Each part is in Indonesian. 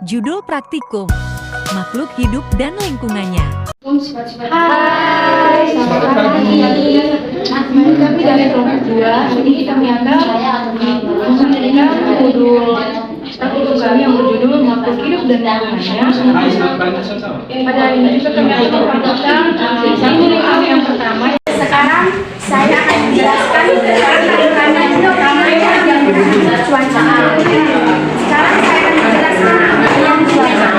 Judul praktikum, makhluk hidup dan lingkungannya. Hai, selamat pagi. Kami dari kelompok 2. Ini kami akan menyampaikan modul praktikum kami yang berjudul makhluk hidup dan lingkungannya. Pada hari ini juga kami akan melakukan ini yang pertama. Sekarang saya akan menjelaskan tentang kandungan utamanya yang cuaca. Sekarang saya akan menjelaskan tentang cuaca.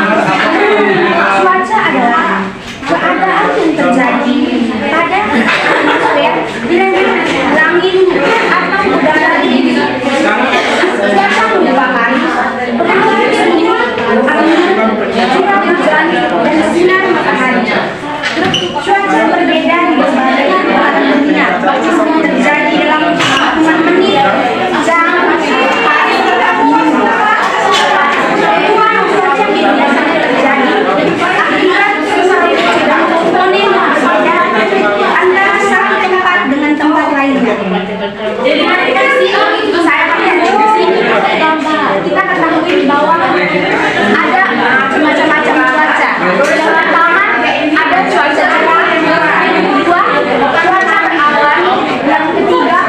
Cuaca adalah keadaan yang terjadi pada atmosfer, langit, atau udara ini. Cuaca merupakan pengaruh suhu, angin, curah hujan, dan sinar matahari. Cuaca berbeda di berbagai belahan dunia, terjadi dalam hitungan menit, jam, hari, tahun. Perubahan cuaca biasanya terjadi akibat perubahan komponen yang berbeda antara satu tempat dengan tempat lainnya. Jadi saya pakai kita ketahui bahwa ada macam-macam cuaca. Pertama ada cuaca cerah, yang kedua cuaca berawan, yang ketiga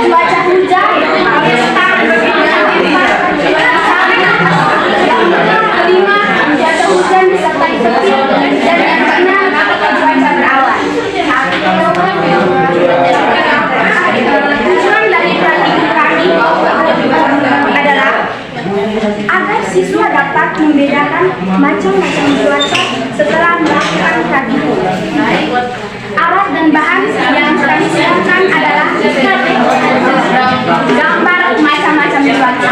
cuaca hujan, yang kelima cuaca hujan disertai petir, dan yang keenam cuaca berawan. Tujuan dari praktikum kami adalah agar siswa dapat membedakan macam-macam cuaca setelah melakukan praktikum. Alat dan bahan yang kami siapkan adalah gambar macam-macam cuaca.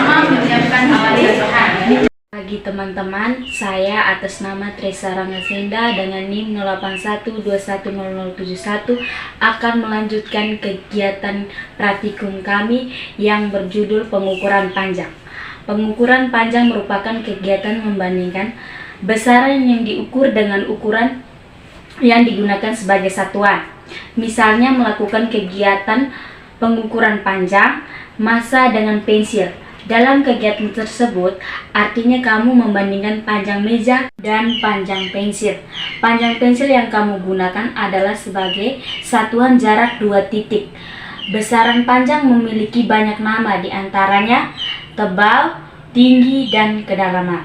Pagi teman-teman, saya atas nama Tresa Rangasenda dengan NIM 0812100071 akan melanjutkan kegiatan praktikum kami yang berjudul pengukuran panjang. Pengukuran panjang merupakan kegiatan membandingkan besaran yang diukur dengan ukuran yang digunakan sebagai satuan. Misalnya melakukan kegiatan pengukuran panjang massa dengan pensil. Dalam kegiatan tersebut, artinya kamu membandingkan panjang meja dan panjang pensil. Panjang pensil yang kamu gunakan adalah sebagai satuan jarak 2 titik. Besaran panjang memiliki banyak nama, diantaranya tebal, tinggi, dan kedalaman.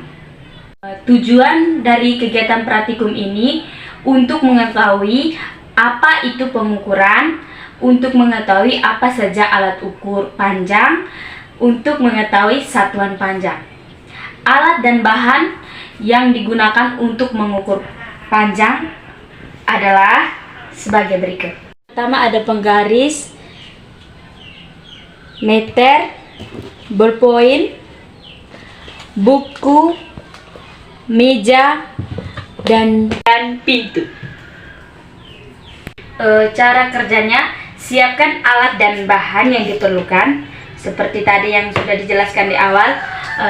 Tujuan dari kegiatan praktikum ini untuk mengetahui apa itu pengukuran, untuk mengetahui apa saja alat ukur panjang, untuk mengetahui satuan panjang. Alat dan bahan yang digunakan untuk mengukur panjang adalah sebagai berikut. Pertama ada penggaris, meter, ballpoint, buku, meja, dan pintu. Cara kerjanya, siapkan alat dan bahan yang diperlukan seperti tadi yang sudah dijelaskan di awal.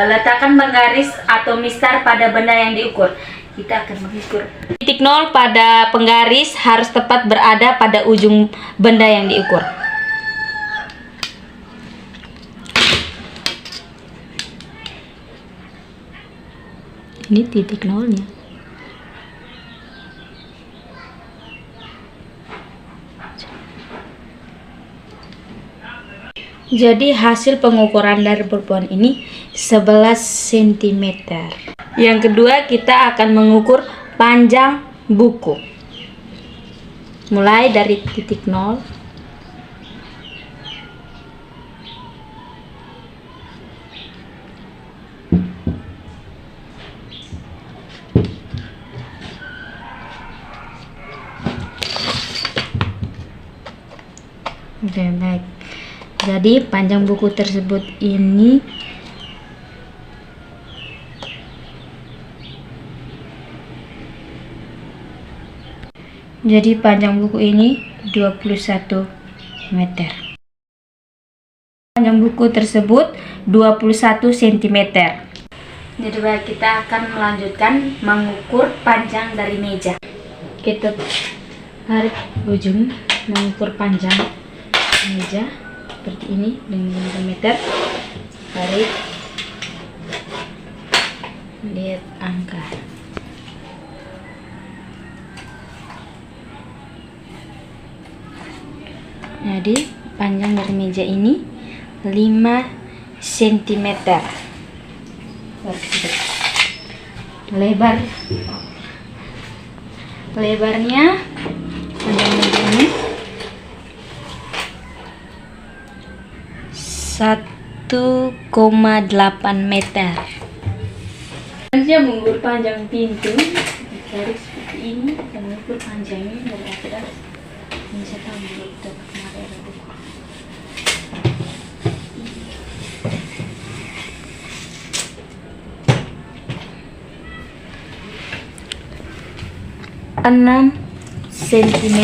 Letakkan penggaris atau mistar pada benda yang diukur. Kita akan mengukur. Titik nol pada penggaris harus tepat berada pada ujung benda yang diukur. Ini titik nolnya. Jadi hasil pengukuran dari ballpoint ini 11 cm. Yang kedua, kita akan mengukur panjang buku. Mulai dari titik nol. Oke, baik. Jadi panjang buku tersebut ini panjang buku ini 21 meter. Panjang buku tersebut 21 cm. Jadi baik, kita akan melanjutkan mengukur panjang dari meja. Kita tarik ujung mengukur panjang meja seperti ini dengan menggunakan meter. Tarik lihat angka. Jadi panjang dari meja ini 5 cm. Lebarnya panjang meja ini 1,8 meter. Dia mengukur panjang pintu dari seperti ini dan mengukur panjangnya dari atas. Misalkan untuk kemarin 6 cm.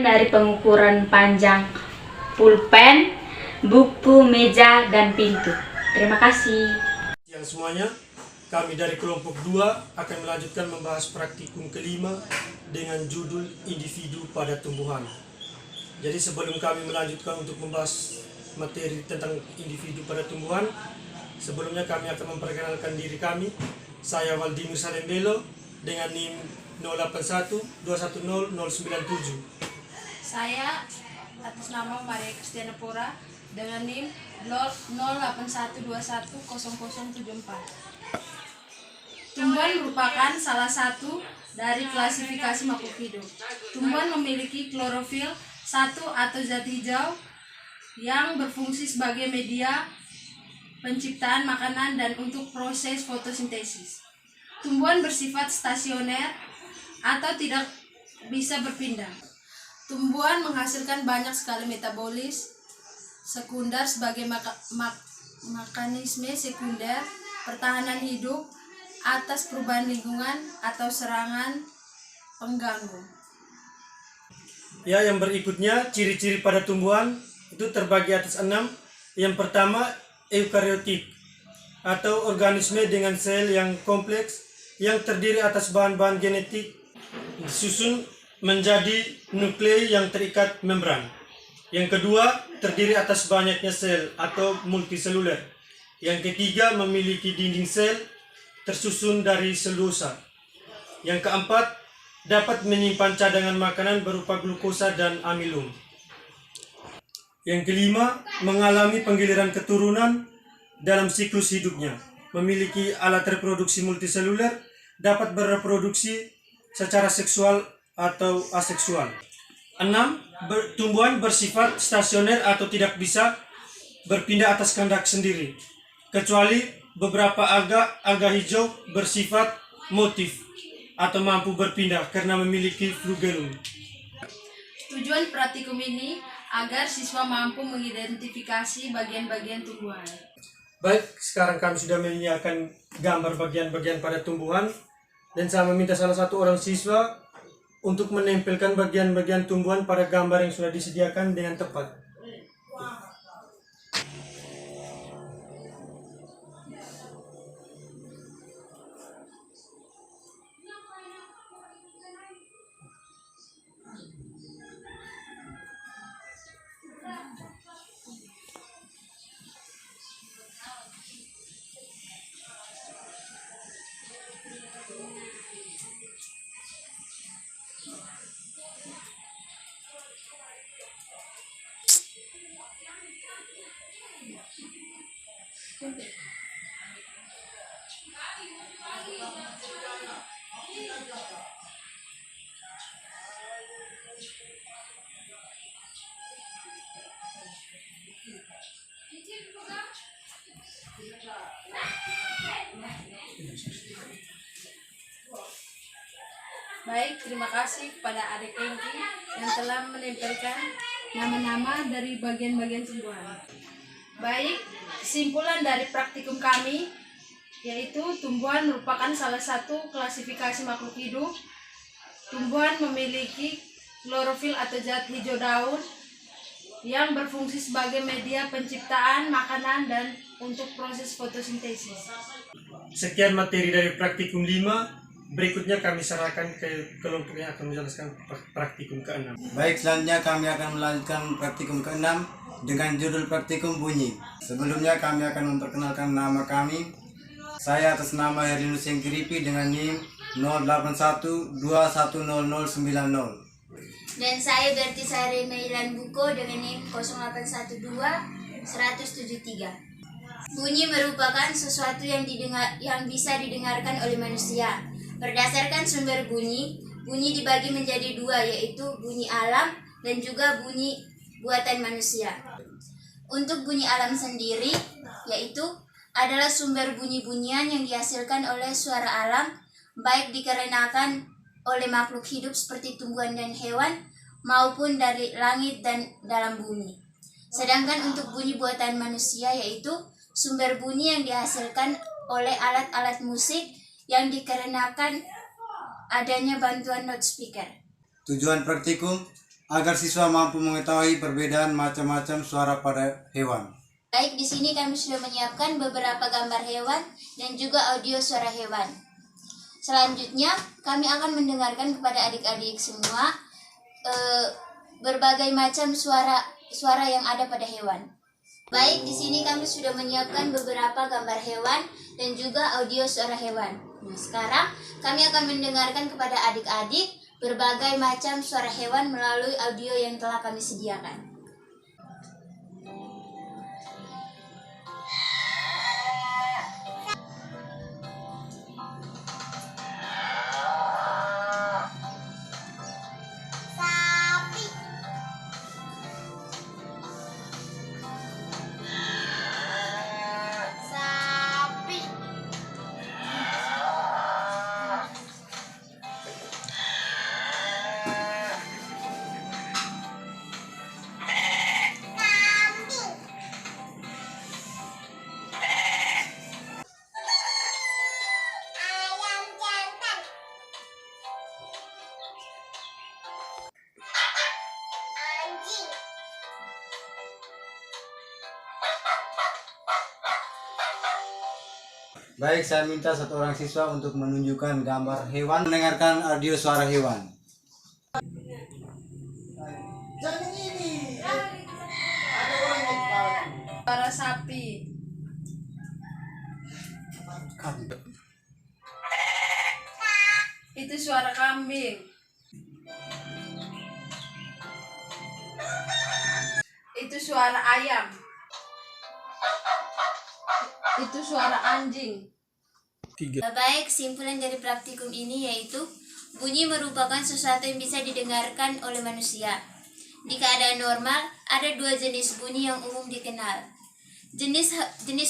Dari pengukuran panjang pulpen, buku, meja, dan pintu. Terima kasih. Yang semuanya, kami dari kelompok 2 akan melanjutkan membahas praktikum kelima dengan judul individu pada tumbuhan. Jadi sebelum kami melanjutkan untuk membahas materi tentang individu pada tumbuhan, sebelumnya kami akan memperkenalkan diri kami. Saya Waldimir Salembelo dengan NIM 08121097. Saya atas nama Maria Kristiana Pura dengan NIM 0812100074. Tumbuhan merupakan salah satu dari klasifikasi makhluk hidup. Tumbuhan memiliki klorofil satu atau zat hijau yang berfungsi sebagai media penciptaan makanan dan untuk proses fotosintesis. Tumbuhan bersifat stasioner atau tidak bisa berpindah. Tumbuhan menghasilkan banyak sekali metabolis sekunder sebagai mekanisme sekunder pertahanan hidup atas perubahan lingkungan atau serangan pengganggu. Ya, yang berikutnya ciri-ciri pada tumbuhan itu terbagi atas 6. Yang pertama, eukariotik atau organisme dengan sel yang kompleks yang terdiri atas bahan-bahan genetik disusun menjadi nuklei yang terikat membran. Yang kedua, terdiri atas banyaknya sel atau multiseluler. Yang ketiga, memiliki dinding sel tersusun dari selulosa. Yang keempat, dapat menyimpan cadangan makanan berupa glukosa dan amilum. Yang kelima, mengalami penggiliran keturunan dalam siklus hidupnya. Memiliki alat reproduksi multiseluler, dapat bereproduksi secara seksual atau aseksual. 6. Tumbuhan bersifat stasioner atau tidak bisa berpindah atas kehendak sendiri, kecuali beberapa alga hijau bersifat motif atau mampu berpindah karena memiliki flugellum. Tujuan praktikum ini agar siswa mampu mengidentifikasi bagian-bagian tumbuhan. Baik, sekarang kami sudah menyediakan gambar bagian-bagian pada tumbuhan dan saya meminta salah satu orang siswa untuk menempelkan bagian-bagian tumbuhan pada gambar yang sudah disediakan dengan tepat. Baik, terima kasih kepada adik Engki yang telah menempelkan nama-nama dari bagian-bagian tumbuhan. Baik, kesimpulan dari praktikum kami yaitu tumbuhan merupakan salah satu klasifikasi makhluk hidup. Tumbuhan memiliki klorofil atau zat hijau daun yang berfungsi sebagai media penciptaan makanan dan untuk proses fotosintesis. Sekian materi dari praktikum 5. Berikutnya kami serahkan ke kelompok yang akan menjelaskan praktikum ke-6. Baik, selanjutnya kami akan melanjutkan praktikum ke-6 dengan judul praktikum bunyi. Sebelumnya kami akan memperkenalkan nama kami. Saya atas nama Herinus Sengkiripi dengan NIM 0812100090. Dan saya Berti Sari Meilan Buko dengan NIM 0812-173. Bunyi merupakan sesuatu yang bisa didengarkan oleh manusia. Berdasarkan sumber bunyi, bunyi dibagi menjadi dua, yaitu bunyi alam dan juga bunyi buatan manusia. Untuk bunyi alam sendiri, yaitu adalah sumber bunyi-bunyian yang dihasilkan oleh suara alam, baik dikarenakan oleh makhluk hidup seperti tumbuhan dan hewan, maupun dari langit dan dalam bumi. Sedangkan untuk bunyi buatan manusia, yaitu sumber bunyi yang dihasilkan oleh alat-alat musik yang dikarenakan adanya bantuan loudspeaker. Tujuan praktikum agar siswa mampu mengetahui perbedaan macam-macam suara pada hewan. Baik, di sini kami sudah menyiapkan beberapa gambar hewan dan juga audio suara hewan. Selanjutnya, kami akan mendengarkan kepada adik-adik semua berbagai macam suara yang ada pada hewan. Baik, di sini kami sudah menyiapkan beberapa gambar hewan dan juga audio suara hewan. Nah, sekarang kami akan mendengarkan kepada adik-adik berbagai macam suara hewan melalui audio yang telah kami sediakan. Baik, saya minta satu orang siswa untuk menunjukkan gambar hewan, mendengarkan audio suara hewan. Suara sapi. Itu suara kambing. Itu suara ayam. Itu suara anjing. Baik, kesimpulan dari praktikum ini yaitu bunyi merupakan sesuatu yang bisa didengarkan oleh manusia. Di keadaan normal, ada dua jenis bunyi yang umum dikenal. Jenis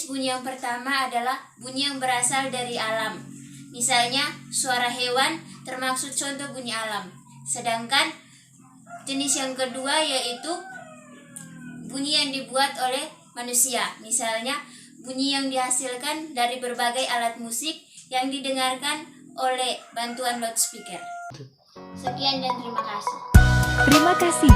bunyi yang pertama adalah bunyi yang berasal dari alam. Misalnya, suara hewan termasuk contoh bunyi alam. Sedangkan jenis yang kedua yaitu bunyi yang dibuat oleh manusia. Misalnya, bunyi yang dihasilkan dari berbagai alat musik yang didengarkan oleh bantuan loudspeaker. Sekian dan terima kasih. Terima kasih.